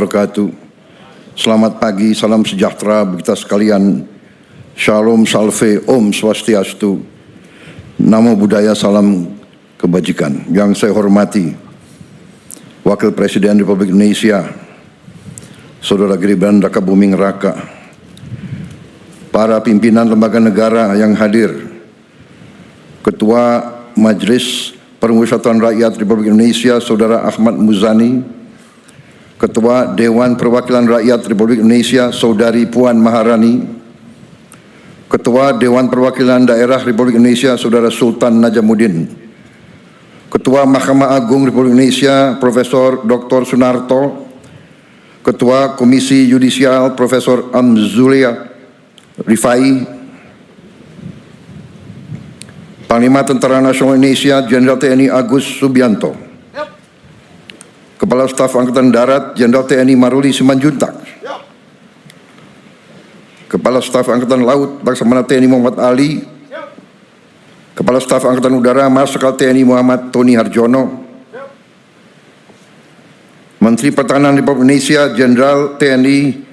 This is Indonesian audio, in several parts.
wabarakatuh. Selamat pagi, salam sejahtera bagi kita sekalian. Shalom, salve, Om Swastiastu. Namo Buddhaya, salam kebajikan. Yang saya hormati Wakil Presiden Republik Indonesia, Saudara Gibran Raka Buming Raka, para pimpinan lembaga negara yang hadir, Ketua Majelis Permusyawaratan Rakyat Republik Indonesia Saudara Ahmad Muzani, Ketua Dewan Perwakilan Rakyat Republik Indonesia Saudari Puan Maharani, Ketua Dewan Perwakilan Daerah Republik Indonesia Saudara Sultan Najamuddin, Ketua Mahkamah Agung Republik Indonesia Profesor Dr. Sunarto, Ketua Komisi Yudisial Profesor Amzulia Rifai, Panglima Tentara Nasional Indonesia Jenderal TNI Agus Subianto, Kepala Staf Angkatan Darat Jenderal TNI Maruli Simanjuntak, Kepala Staf Angkatan Laut Laksamana TNI Muhammad Ali, Kepala Staf Angkatan Udara Marsikal TNI Muhammad Tony Harjono, Menteri Pertahanan Republik Indonesia Jenderal TNI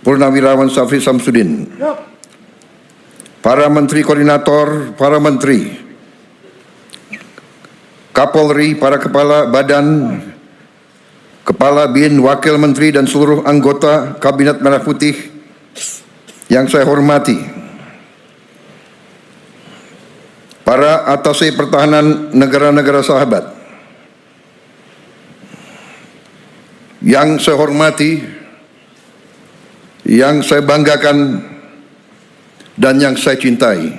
Purnawirawan Safri Samsudin, para Menteri Koordinator, para Menteri, Kapolri, para Kepala Badan, Kepala BIN, Wakil Menteri dan seluruh anggota Kabinet Merah Putih yang saya hormati, para atase pertahanan negara-negara sahabat yang saya hormati, yang saya banggakan dan yang saya cintai,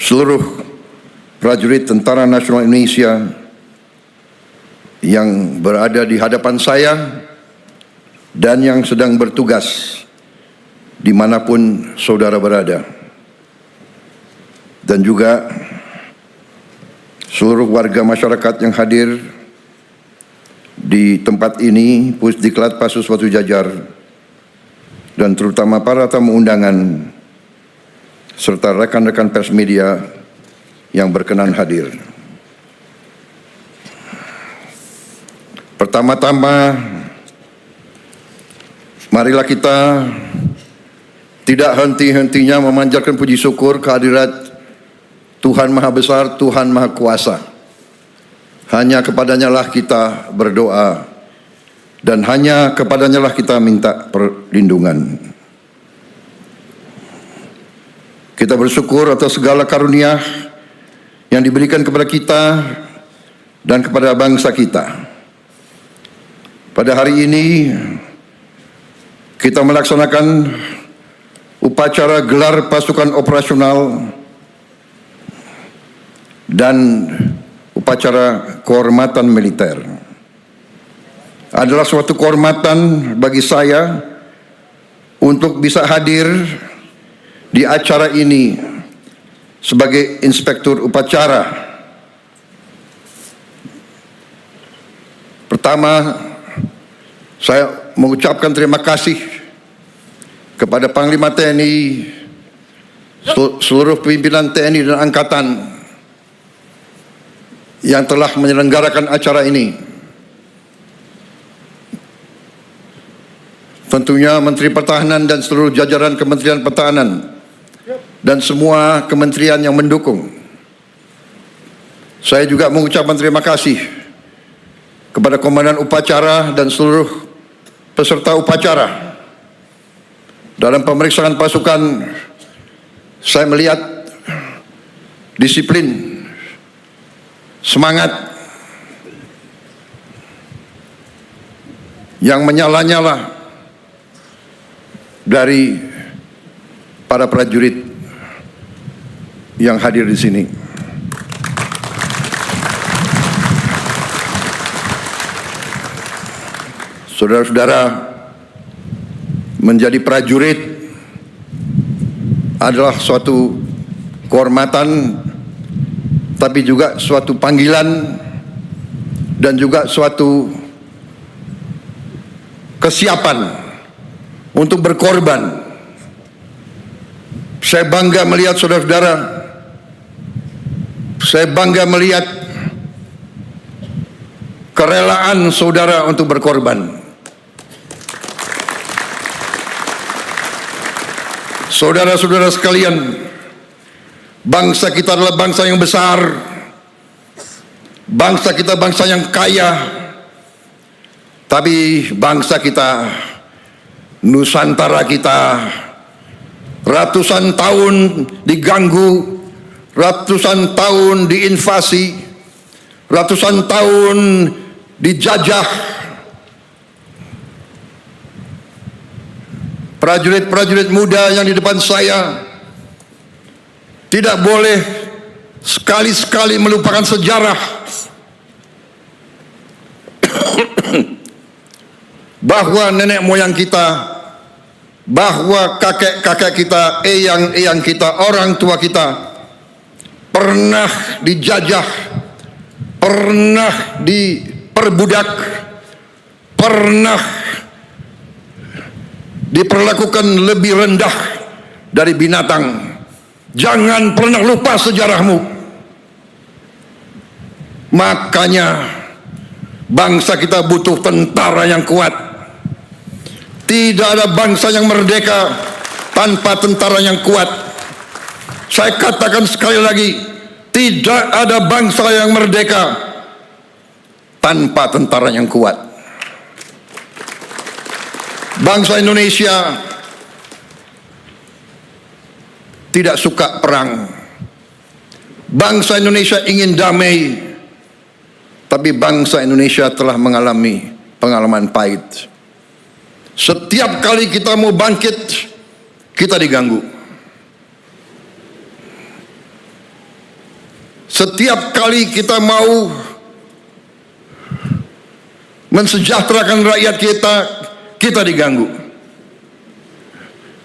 seluruh prajurit Tentara Nasional Indonesia yang berada di hadapan saya dan yang sedang bertugas dimanapun saudara berada, dan juga seluruh warga masyarakat yang hadir di tempat ini, Pusdiklat Pasus Watu Jajar, dan terutama para tamu undangan serta rekan-rekan pers media yang berkenan hadir. Pertama-tama, marilah kita tidak henti-hentinya memanjatkan puji syukur kehadirat Tuhan Maha Besar, Tuhan Maha Kuasa. Hanya kepadanya lah kita berdoa, dan hanya kepadanya lah kita minta perlindungan. Kita bersyukur atas segala karunia yang diberikan kepada kita dan kepada bangsa kita. Pada hari ini kita melaksanakan upacara gelar pasukan operasional dan upacara kehormatan militer. Adalah suatu kehormatan bagi saya untuk bisa hadir di acara ini sebagai inspektur upacara. Pertama, saya mengucapkan terima kasih kepada Panglima TNI, seluruh pimpinan TNI dan Angkatan yang telah menyelenggarakan acara ini. Tentunya Menteri Pertahanan dan seluruh jajaran Kementerian Pertahanan dan semua kementerian yang mendukung. Saya juga mengucapkan terima kasih kepada Komandan Upacara dan seluruh peserta upacara. Dalam pemeriksaan pasukan, saya melihat disiplin, semangat yang menyala-nyala dari para prajurit yang hadir di sini. Saudara-saudara, menjadi prajurit adalah suatu kehormatan, tapi juga suatu panggilan dan juga suatu kesiapan untuk berkorban. Saya bangga melihat saudara-saudara, saya bangga melihat kerelaan saudara untuk berkorban. Saudara-saudara sekalian, bangsa kita adalah bangsa yang besar, bangsa kita bangsa yang kaya, tapi bangsa kita, Nusantara kita, ratusan tahun diganggu, ratusan tahun diinvasi, ratusan tahun dijajah. Prajurit-prajurit muda yang di depan saya tidak boleh sekali-sekali melupakan sejarah bahwa nenek moyang kita, bahwa kakek-kakek kita, eyang-eyang kita, orang tua kita pernah dijajah, pernah diperbudak, pernah diperlakukan lebih rendah dari binatang. Jangan pernah lupa sejarahmu. Makanya bangsa kita butuh tentara yang kuat. Tidak ada bangsa yang merdeka tanpa tentara yang kuat. Saya katakan sekali lagi, tidak ada bangsa yang merdeka tanpa tentara yang kuat. Bangsa Indonesia tidak suka perang. Bangsa Indonesia ingin damai. Tapi bangsa Indonesia telah mengalami pengalaman pahit. Setiap kali kita mau bangkit, kita diganggu. Setiap kali kita mau mensejahterakan rakyat kita, kita diganggu.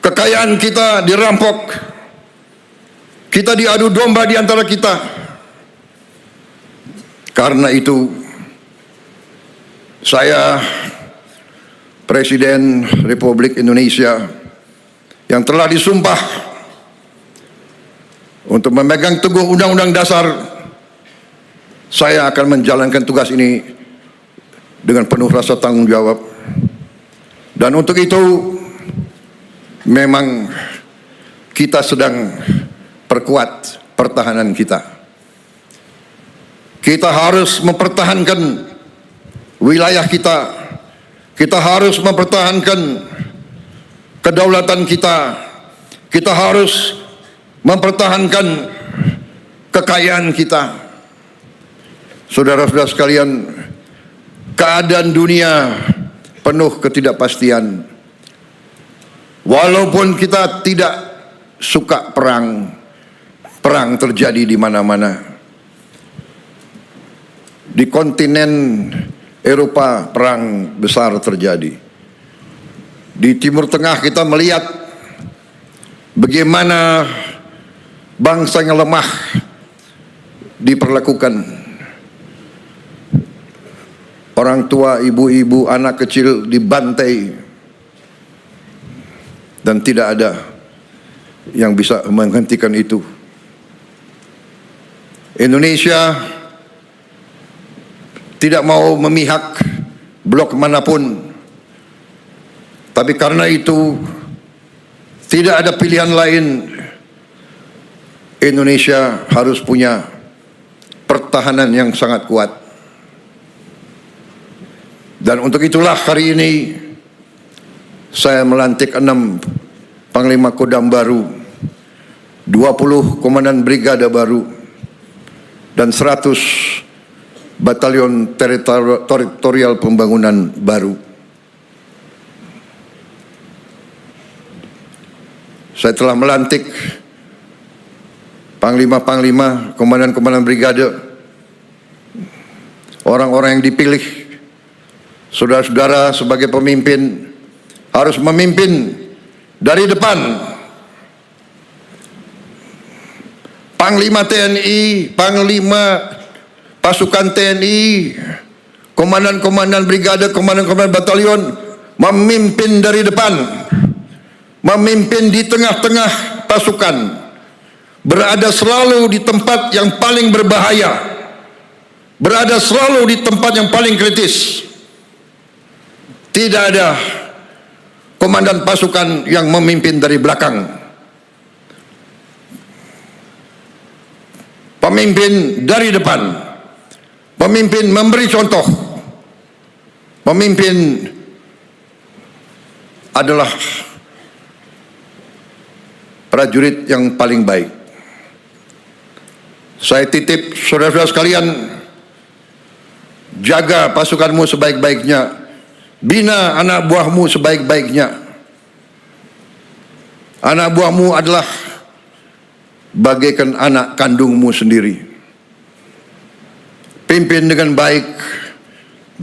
Kekayaan kita dirampok. Kita diadu domba di antara kita. Karena itu, saya, Presiden Republik Indonesia yang telah disumpah untuk memegang teguh Undang-Undang Dasar, saya akan menjalankan tugas ini dengan penuh rasa tanggung jawab. Dan untuk itu memang kita sedang perkuat pertahanan kita. Kita harus mempertahankan wilayah kita. Kita harus mempertahankan kedaulatan kita. Kita harus mempertahankan kekayaan kita. Saudara-saudara sekalian, keadaan dunia penuh ketidakpastian. Walaupun kita tidak suka perang, perang terjadi di mana-mana. Di kontinen Eropa perang besar terjadi. Di Timur Tengah kita melihat bagaimana bangsa yang lemah diperlakukan. Orang tua, ibu-ibu, anak kecil dibantai. Dan tidak ada yang bisa menghentikan itu. Indonesia tidak mau memihak blok manapun. Tapi karena itu, tidak ada pilihan lain. Indonesia harus punya pertahanan yang sangat kuat. Dan untuk itulah hari ini saya melantik 6 Panglima Kodam baru, 20 Komandan Brigade baru, dan 100 Batalion Teritorial Pembangunan baru. Saya telah melantik Panglima-Panglima, Komandan-Komandan Brigade, orang-orang yang dipilih. Saudara-saudara sebagai pemimpin harus memimpin dari depan. Panglima TNI, Panglima Pasukan TNI, Komandan-Komandan Brigade, Komandan-Komandan Batalion memimpin dari depan, memimpin di tengah-tengah pasukan, berada selalu di tempat yang paling berbahaya, berada selalu di tempat yang paling kritis. Tidak ada komandan pasukan yang memimpin dari belakang. Pemimpin dari depan. Pemimpin memberi contoh. Pemimpin adalah prajurit yang paling baik. Saya titip saudara-saudara sekalian, jaga pasukanmu sebaik-baiknya. Bina anak buahmu sebaik-baiknya. Anak buahmu adalah bagaikan anak kandungmu sendiri. Pimpin dengan baik,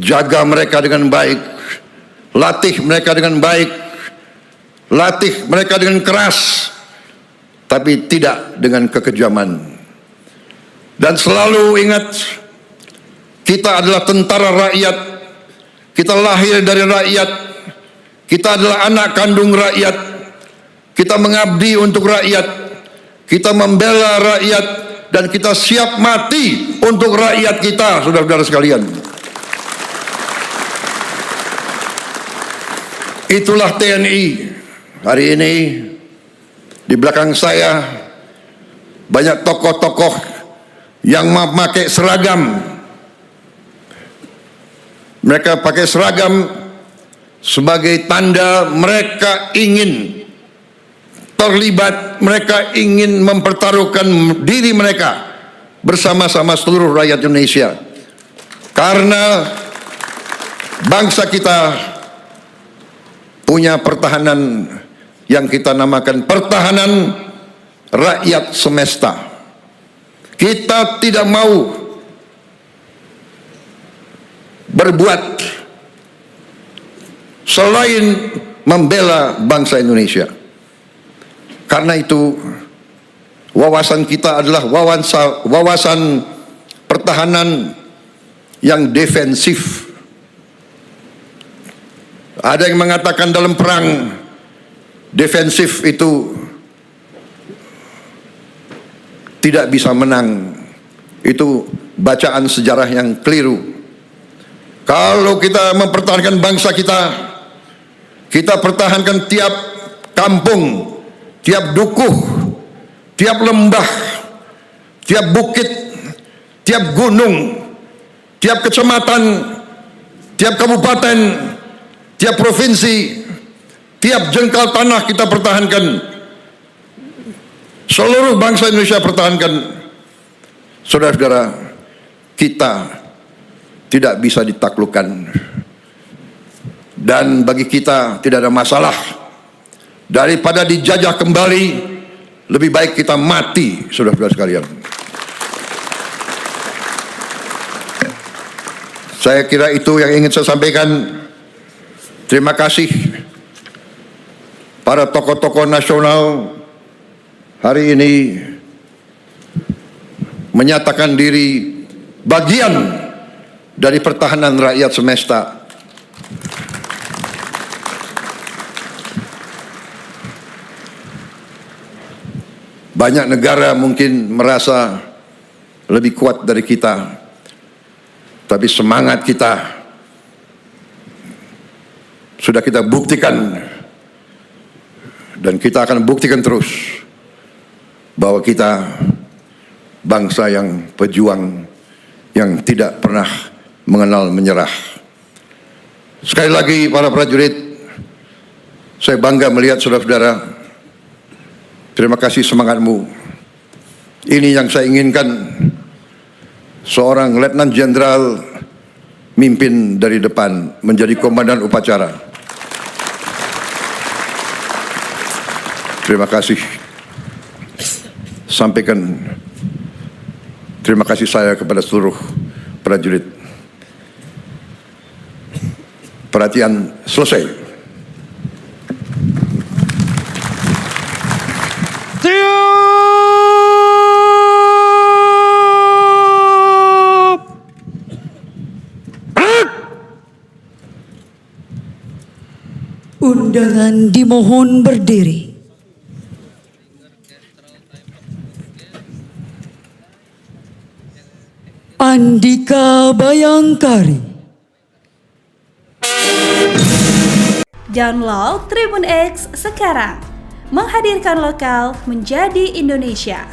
jaga mereka dengan baik, latih mereka dengan baik, latih mereka dengan keras, tapi tidak dengan kekejaman. Dan selalu ingat, kita adalah tentara rakyat. Kita lahir dari rakyat. Kita adalah anak kandung rakyat. Kita mengabdi untuk rakyat. Kita membela rakyat. Dan kita siap mati untuk rakyat kita, saudara-saudara sekalian. Itulah TNI. Hari ini di belakang saya banyak tokoh-tokoh yang memakai seragam. Mereka pakai seragam sebagai tanda mereka ingin terlibat, mereka ingin mempertaruhkan diri mereka bersama-sama seluruh rakyat Indonesia. Karena bangsa kita punya pertahanan yang kita namakan pertahanan rakyat semesta. Kita tidak mau berbuat selain membela bangsa Indonesia. Karena itu wawasan kita adalah wawasan pertahanan yang defensif. Ada yang mengatakan dalam perang defensif itu tidak bisa menang. Itu bacaan sejarah yang keliru. Kalau kita mempertahankan bangsa kita, kita pertahankan tiap kampung, tiap dukuh, tiap lembah, tiap bukit, tiap gunung, tiap kecamatan, tiap kabupaten, tiap provinsi, tiap jengkal tanah kita pertahankan. Seluruh bangsa Indonesia pertahankan. Saudara-saudara, kita tidak bisa ditaklukkan. Dan bagi kita tidak ada masalah. Daripada dijajah kembali, lebih baik kita mati, saudara-saudara sekalian. Saya kira itu yang ingin saya sampaikan. Terima kasih para tokoh-tokoh nasional hari ini menyatakan diri bagian dari pertahanan rakyat semesta. Banyak negara mungkin merasa lebih kuat dari kita, tapi semangat kita sudah kita buktikan, dan kita akan buktikan terus bahwa kita bangsa yang pejuang, yang tidak pernah mengenal menyerah. Sekali lagi para prajurit, saya bangga melihat saudara-saudara. Terima kasih semangatmu. Ini yang saya inginkan, seorang Letnan Jenderal mimpin dari depan, menjadi komandan upacara. Terima kasih. Sampaikan terima kasih saya kepada seluruh prajurit. Perhatian selesai. Undangan dimohon berdiri. Andi Tika Bayangkari. Download Tribun X sekarang, menghadirkan lokal menjadi Indonesia.